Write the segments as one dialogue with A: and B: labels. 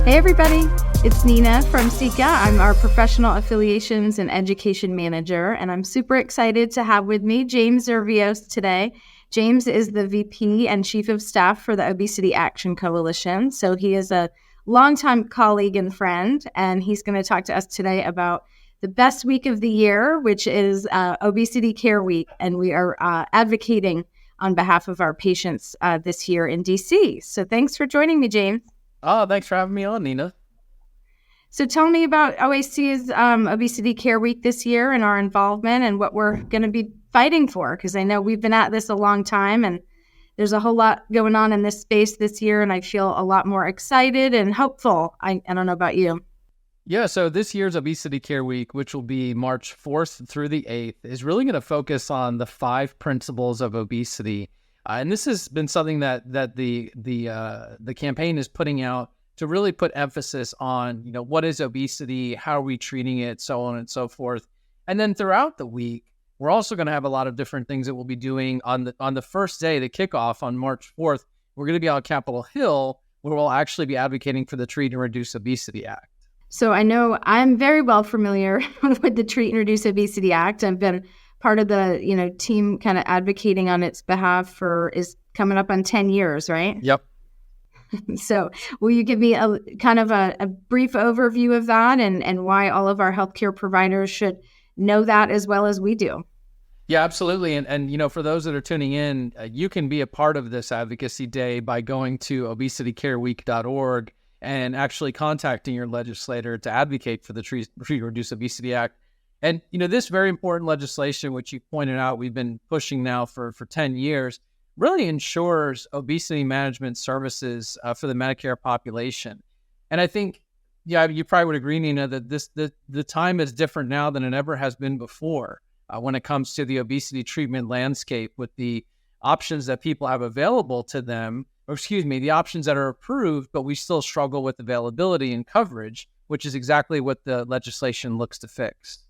A: Hey everybody, it's Nina from Sika. I'm our Professional Affiliations and Education Manager, and I'm super excited to have with me James Zervios today. James is the VP and Chief of Staff for the Obesity Action Coalition, so he is a longtime colleague and friend, and he's going to talk to us today about the best week of the year, which is Obesity Care Week, and we are advocating on behalf of our patients this year in DC. So thanks for joining me, James.
B: Oh, thanks for having me on, Nina.
A: So tell me about OAC's Obesity Care Week this year and our involvement and what we're going to be fighting for, because I know we've been at this a long time and there's a whole lot going on in this space this year, and I feel a lot more excited and hopeful. I don't know about you.
B: Yeah, so this year's Obesity Care Week, which will be March 4th through the 8th, is really going to focus on the 5 principles of obesity. And this has been something that the campaign is putting out to really put emphasis on, what is obesity, how are we treating it, so on and so forth. And then throughout the week, we're also going to have a lot of different things that we'll be doing on the first day, the kickoff on March 4th. We're going to be on Capitol Hill, where we'll actually be advocating for the Treat and Reduce Obesity Act.
A: So I know I'm very well familiar with the Treat and Reduce Obesity Act. I've been part of the, team kind of advocating on its behalf is coming up on 10 years, right?
B: Yep.
A: So will you give me a kind of a brief overview of that and why all of our healthcare providers should know that as well as we do?
B: Yeah, absolutely. And for those that are tuning in, you can be a part of this advocacy day by going to obesitycareweek.org and actually contacting your legislator to advocate for the Treat and Reduce Obesity Act. And, this very important legislation, which you pointed out, we've been pushing now for 10 years, really ensures obesity management services for the Medicare population. And I think, you probably would agree, Nina, that the time is different now than it ever has been before when it comes to the obesity treatment landscape, with the options that people have available to them, the options that are approved, but we still struggle with availability and coverage, which is exactly what the legislation looks to fix.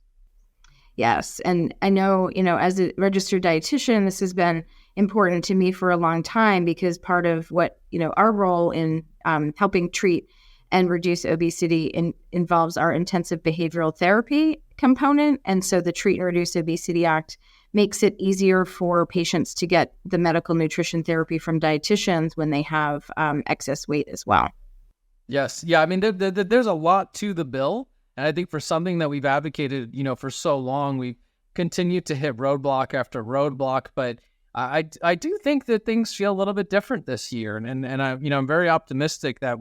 A: Yes. And I know, as a registered dietitian, this has been important to me for a long time, because part of what, our role in helping treat and reduce obesity involves our intensive behavioral therapy component. And so the Treat and Reduce Obesity Act makes it easier for patients to get the medical nutrition therapy from dietitians when they have excess weight as well.
B: Yes. Yeah. I mean, there's a lot to the bill. And I think for something that we've advocated, for so long, we've continued to hit roadblock after roadblock. But I do think that things feel a little bit different this year. And I'm very optimistic that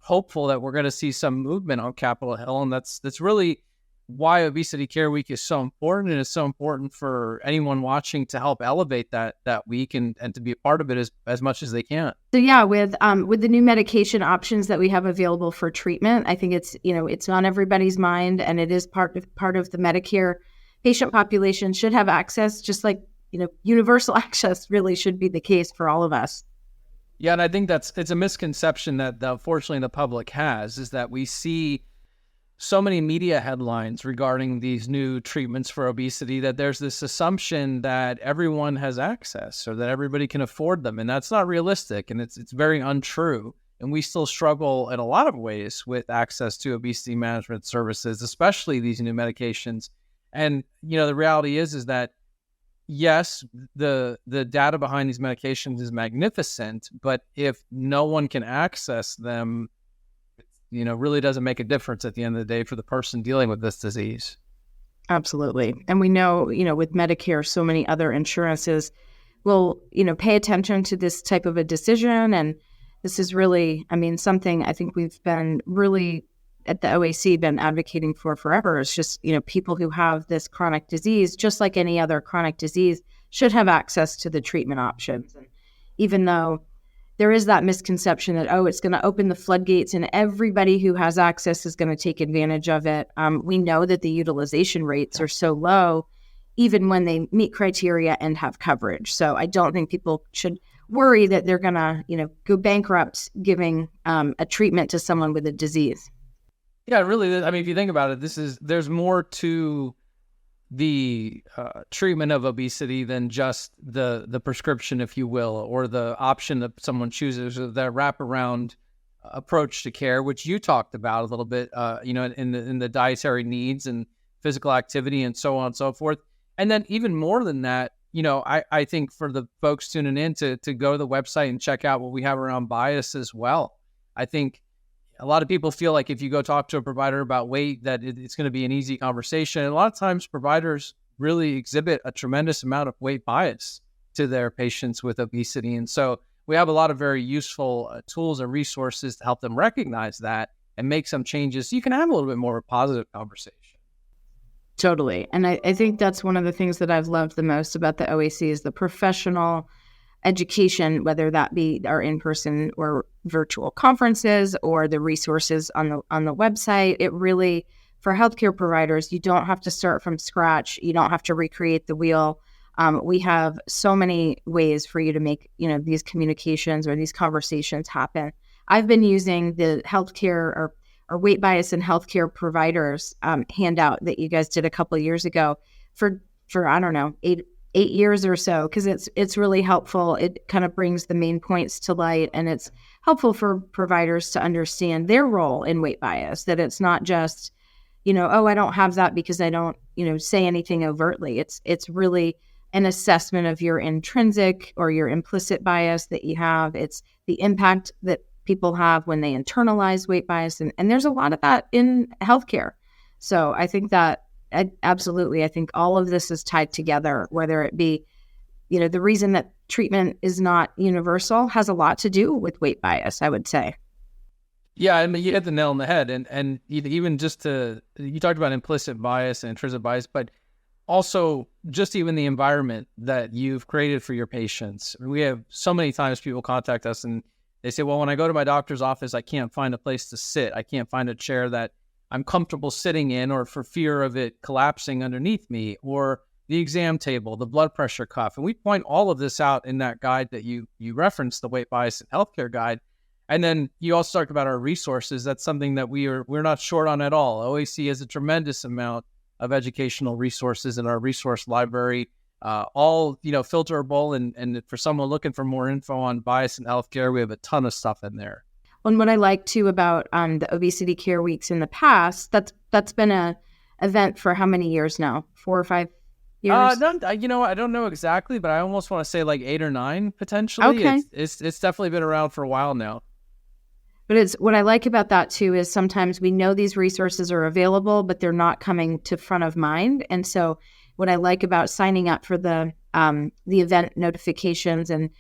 B: hopeful that we're going to see some movement on Capitol Hill. And that's really why Obesity Care Week is so important. And it's so important for anyone watching to help elevate that week and to be a part of it as much as they can.
A: So yeah, with the new medication options that we have available for treatment, I think it's on everybody's mind, and it is part of the Medicare patient population should have access, just like, universal access really should be the case for all of us.
B: Yeah, and I think it's a misconception that unfortunately the public has, is that we see so many media headlines regarding these new treatments for obesity that there's this assumption that everyone has access or that everybody can afford them. And that's not realistic. And it's very untrue. And we still struggle in a lot of ways with access to obesity management services, especially these new medications. And, the reality is that, yes, the data behind these medications is magnificent, but if no one can access them, really doesn't make a difference at the end of the day for the person dealing with this disease.
A: Absolutely. And we know, with Medicare, so many other insurances will, pay attention to this type of a decision. And this is really, something I think we've been really at the OAC been advocating for forever. It's just, people who have this chronic disease, just like any other chronic disease, should have access to the treatment options. And even though there is that misconception that, it's going to open the floodgates and everybody who has access is going to take advantage of it. We know that the utilization rates are so low, even when they meet criteria and have coverage. So I don't think people should worry that they're going to, go bankrupt giving a treatment to someone with a disease.
B: Yeah, really. If you think about it, there's more to the treatment of obesity than just the prescription, if you will, or the option that someone chooses that wrap around approach to care, which you talked about a little bit, in the dietary needs and physical activity and so on and so forth. And then even more than that, I think for the folks tuning in to go to the website and check out what we have around bias as well. I think a lot of people feel like if you go talk to a provider about weight, that it's going to be an easy conversation. And a lot of times providers really exhibit a tremendous amount of weight bias to their patients with obesity. And so we have a lot of very useful tools and resources to help them recognize that and make some changes so you can have a little bit more of a positive conversation.
A: Totally. And I think that's one of the things that I've loved the most about the OAC is the professional education, whether that be our in-person or virtual conferences or the resources on the website. It really, for healthcare providers, you don't have to start from scratch. You don't have to recreate the wheel. We have so many ways for you to make, these communications or these conversations happen. I've been using the healthcare or weight bias in healthcare providers handout that you guys did a couple of years ago for I don't know, eight years or so, because it's really helpful. It kind of brings the main points to light, and it's helpful for providers to understand their role in weight bias, that it's not just, oh, I don't have that because I don't, say anything overtly. It's really an assessment of your intrinsic or your implicit bias that you have. It's the impact that people have when they internalize weight bias. And there's a lot of that in healthcare. So I think that absolutely, I think all of this is tied together, whether it be, the reason that treatment is not universal has a lot to do with weight bias, I would say.
B: Yeah, I mean, you hit the nail on the head. And even you talked about implicit bias and intrinsic bias, but also just even the environment that you've created for your patients. We have so many times people contact us and they say, well, when I go to my doctor's office, I can't find a place to sit. I can't find a chair that I'm comfortable sitting in, or for fear of it collapsing underneath me, or the exam table, the blood pressure cuff. And we point all of this out in that guide that you referenced, the weight bias and healthcare guide. And then you also talked about our resources. That's something that we're not short on at all. OAC has a tremendous amount of educational resources in our resource library, all filterable. And for someone looking for more info on bias in healthcare, we have a ton of stuff in there.
A: And what I like too about the Obesity Care Weeks in the past, that's been a event for how many years now? 4 or 5 years?
B: I don't know exactly, but I almost want to say like 8 or 9 potentially.
A: Okay.
B: It's definitely been around for a while now.
A: But what I like about that too is sometimes we know these resources are available, but they're not coming to front of mind. And so what I like about signing up for the event notifications and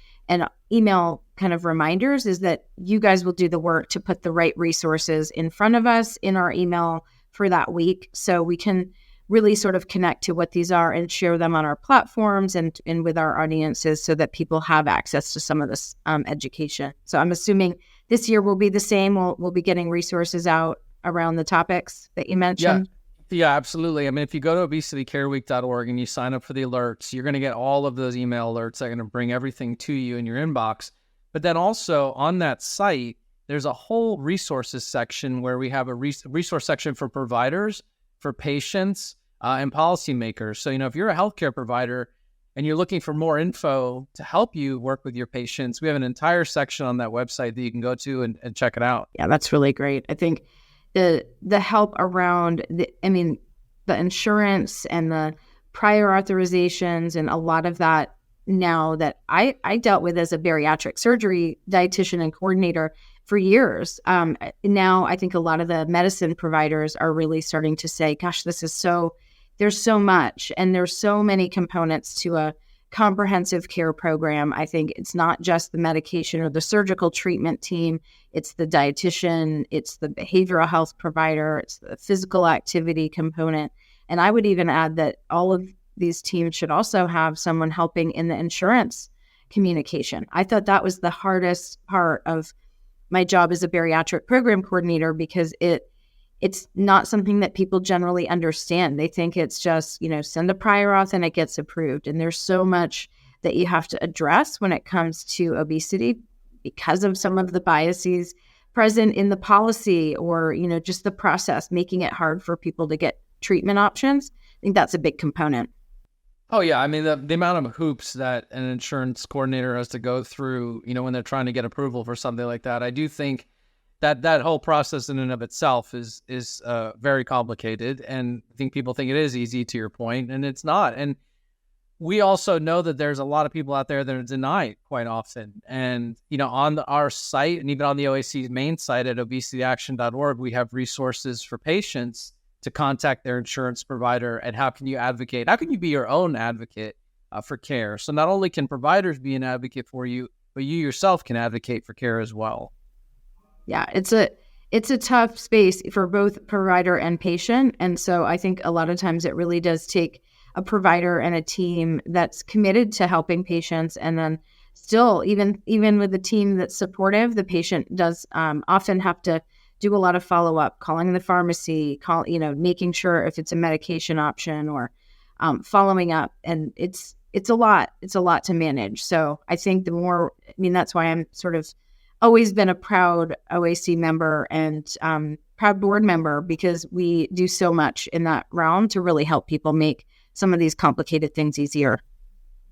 A: email kind of reminders is that you guys will do the work to put the right resources in front of us in our email for that week, so we can really sort of connect to what these are and share them on our platforms and with our audiences so that people have access to some of this education. So I'm assuming this year will be the same. We'll be getting resources out around the topics that you mentioned.
B: Yeah, absolutely. I mean, if you go to obesitycareweek.org and you sign up for the alerts, you're going to get all of those email alerts that are going to bring everything to you in your inbox. But then also on that site, there's a whole resources section where we have a resource section for providers, for patients, and policymakers. So, if you're a healthcare provider and you're looking for more info to help you work with your patients, we have an entire section on that website that you can go to and check it out.
A: Yeah, that's really great. I think the help around the insurance and the prior authorizations and a lot of that now that I dealt with as a bariatric surgery dietitian and coordinator for years. Now I think a lot of the medicine providers are really starting to say, gosh, there's so much and there's so many components to a comprehensive care program. I think it's not just the medication or the surgical treatment team. It's the dietitian, it's the behavioral health provider, it's the physical activity component. And I would even add that all of these teams should also have someone helping in the insurance communication. I thought that was the hardest part of my job as a bariatric program coordinator because it's not something that people generally understand. They think it's just, send a prior auth and it gets approved. And there's so much that you have to address when it comes to obesity because of some of the biases present in the policy or, just the process, making it hard for people to get treatment options. I think that's a big component.
B: Oh, yeah. I mean, the amount of hoops that an insurance coordinator has to go through, when they're trying to get approval for something like that, I do think that whole process in and of itself is very complicated, and I think people think it is easy, to your point, and it's not. And we also know that there's a lot of people out there that are denied quite often. And, on our site and even on the OAC's main site at obesityaction.org, we have resources for patients to contact their insurance provider. And how can you advocate? How can you be your own advocate for care? So not only can providers be an advocate for you, but you yourself can advocate for care as well.
A: Yeah, it's a tough space for both provider and patient. And so I think a lot of times it really does take a provider and a team that's committed to helping patients. And then still, even with a team that's supportive, the patient does often have to do a lot of follow-up, calling the pharmacy, making sure if it's a medication option or following up. And it's a lot. It's a lot to manage. So I think that's why I'm sort of always been a proud OAC member and proud board member, because we do so much in that realm to really help people make some of these complicated things easier.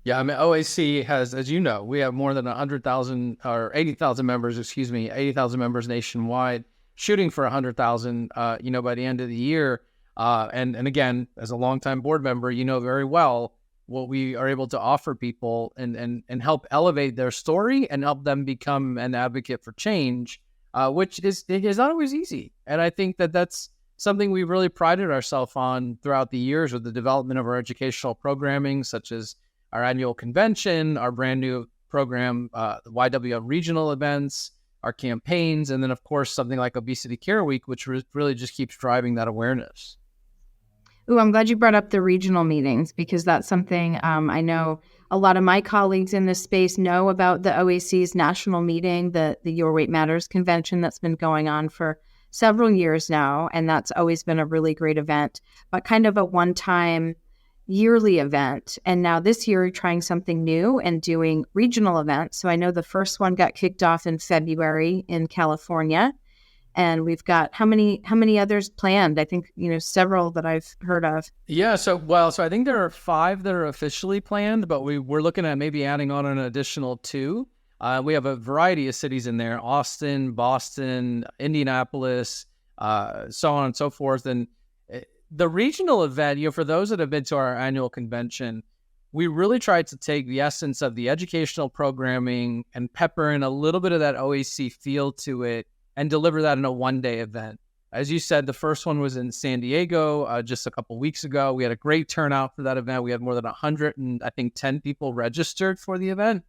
B: Yeah, I mean, OAC has, as you know, we have more than 100,000 or 80,000 members, 80,000 members nationwide, shooting for 100,000, by the end of the year. And again, as a longtime board member, very well what we are able to offer people and help elevate their story and help them become an advocate for change, which is not always easy. And I think that that's something we've really prided ourselves on throughout the years with the development of our educational programming, such as our annual convention, our brand new program, the YWM regional events, our campaigns, and then, of course, something like Obesity Care Week, which really just keeps driving that awareness.
A: Ooh, I'm glad you brought up the regional meetings, because that's something I know a lot of my colleagues in this space know about. The OAC's national meeting, the Your Weight Matters convention that's been going on for several years now, and that's always been a really great event, but kind of a one-time yearly event. And now this year, we're trying something new and doing regional events. So I know the first one got kicked off in February in California, and we've got how many others planned? I think, several that I've heard of.
B: Yeah, so I think there are 5 that are officially planned, but we're looking at maybe adding on an additional 2. We have a variety of cities in there: Austin, Boston, Indianapolis, so on and so forth. And the regional event, for those that have been to our annual convention, we really tried to take the essence of the educational programming and pepper in a little bit of that OAC feel to it and deliver that in a one-day event. As you said, the first one was in San Diego just a couple weeks ago. We had a great turnout for that event. We had more than 110 people registered for the event.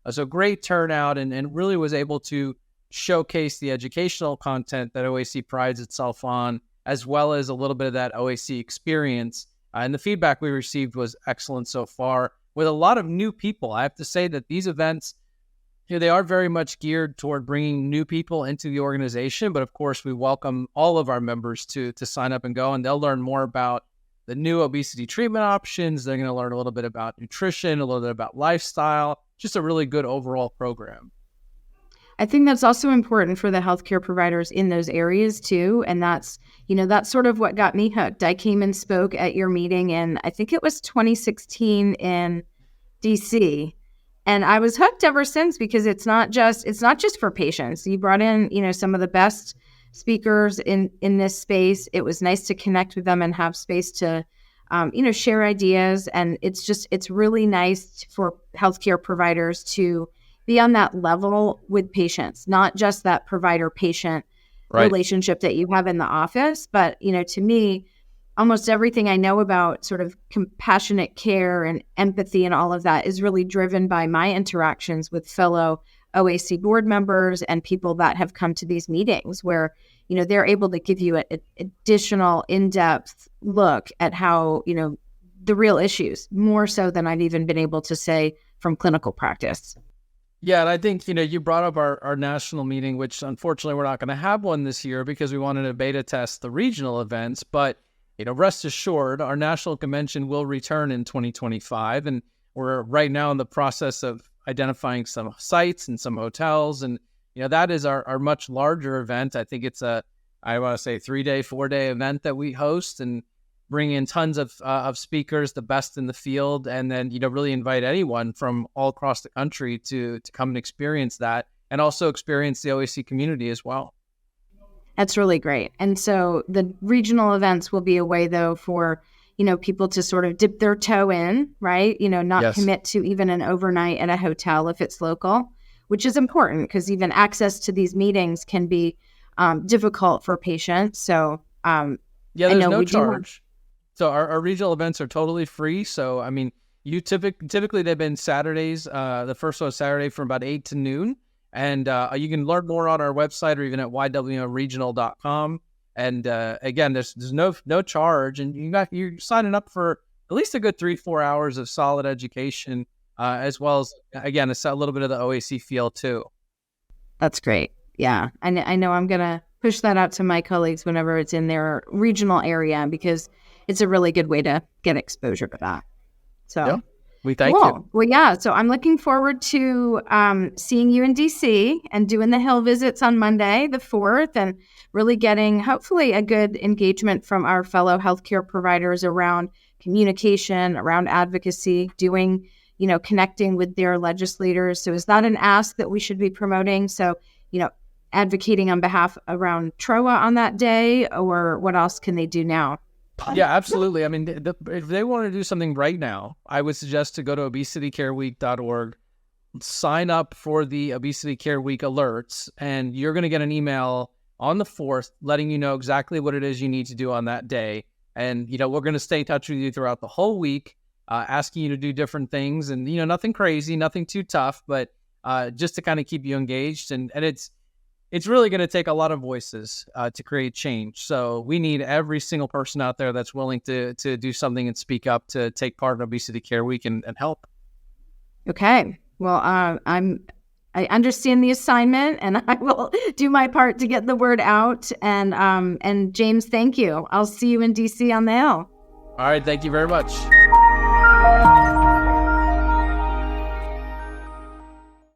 B: So great turnout, and really was able to showcase the educational content that OAC prides itself on, as well as a little bit of that OAC experience. And the feedback we received was excellent so far, with a lot of new people. I have to say that these events, they are very much geared toward bringing new people into the organization. But of course, we welcome all of our members to sign up and go, and they'll learn more about the new obesity treatment options. They're going to learn a little bit about nutrition, a little bit about lifestyle, just a really good overall program.
A: I think that's also important for the healthcare providers in those areas too. And that's sort of what got me hooked. I came and spoke at your meeting in, I think it was 2016 in DC. And I was hooked ever since, because it's not just for patients. You brought in, some of the best speakers in this space. It was nice to connect with them and have space to, share ideas. And it's really nice for healthcare providers to be on that level with patients, not just that provider-patient relationship that you have in the office. But, to me, almost everything I know about sort of compassionate care and empathy and all of that is really driven by my interactions with fellow OAC board members and people that have come to these meetings, where, they're able to give you an additional in-depth look at how, the real issues, more so than I've even been able to say from clinical practice.
B: Yeah, and I think, you brought up our national meeting, which unfortunately we're not going to have one this year because we wanted to beta test the regional events. But, rest assured, our national convention will return in 2025. And we're right now in the process of identifying some sites and some hotels. And, that is our much larger event. I think it's I want to say 3-day, 4-day event that we host, and bring in tons of speakers, the best in the field, and then, really invite anyone from all across the country to come and experience that, and also experience the OAC community as well.
A: That's really great. And so the regional events will be a way, though, for, people to sort of dip their toe in, right? Not
B: Yes.
A: commit to even an overnight at a hotel if it's local, which is important because even access to these meetings can be difficult for patients. So
B: Yeah,
A: I
B: there's
A: know
B: no
A: we do want.
B: charge. So our regional events are totally free. So I mean, you typically they've been Saturdays. The first one is Saturday from about 8 to noon, and you can learn more on our website or even at ywregional.com. And again, there's no charge, and you're signing up for at least a good 3-4 hours of solid education, as well as again a little bit of the OAC feel too.
A: That's great. Yeah. I know I'm going to push that out to my colleagues whenever it's in their regional area because it's a really good way to get exposure to that.
B: Yeah,
A: So
B: we thank you.
A: cool. Well, yeah. So I'm looking forward to seeing you in DC and doing the Hill visits on Monday, the 4th, and really getting hopefully a good engagement from our fellow healthcare providers around communication, around advocacy, doing, connecting with their legislators. So is that an ask that we should be promoting? So, advocating on behalf around TROA on that day, or what else can they do now?
B: Yeah, absolutely. I mean, if they want to do something right now, I would suggest to go to obesitycareweek.org, sign up for the Obesity Care Week alerts, and you're going to get an email on the 4th letting you know exactly what it is you need to do on that day. And, we're going to stay in touch with you throughout the whole week, asking you to do different things and, nothing crazy, nothing too tough, but just to kind of keep you engaged. And it's really going to take a lot of voices to create change. So we need every single person out there that's willing to do something and speak up to take part in Obesity Care Week and help.
A: Okay. Well, I understand the assignment, and I will do my part to get the word out. And James, thank you. I'll see you in DC on the Hill.
B: All right. Thank you very much.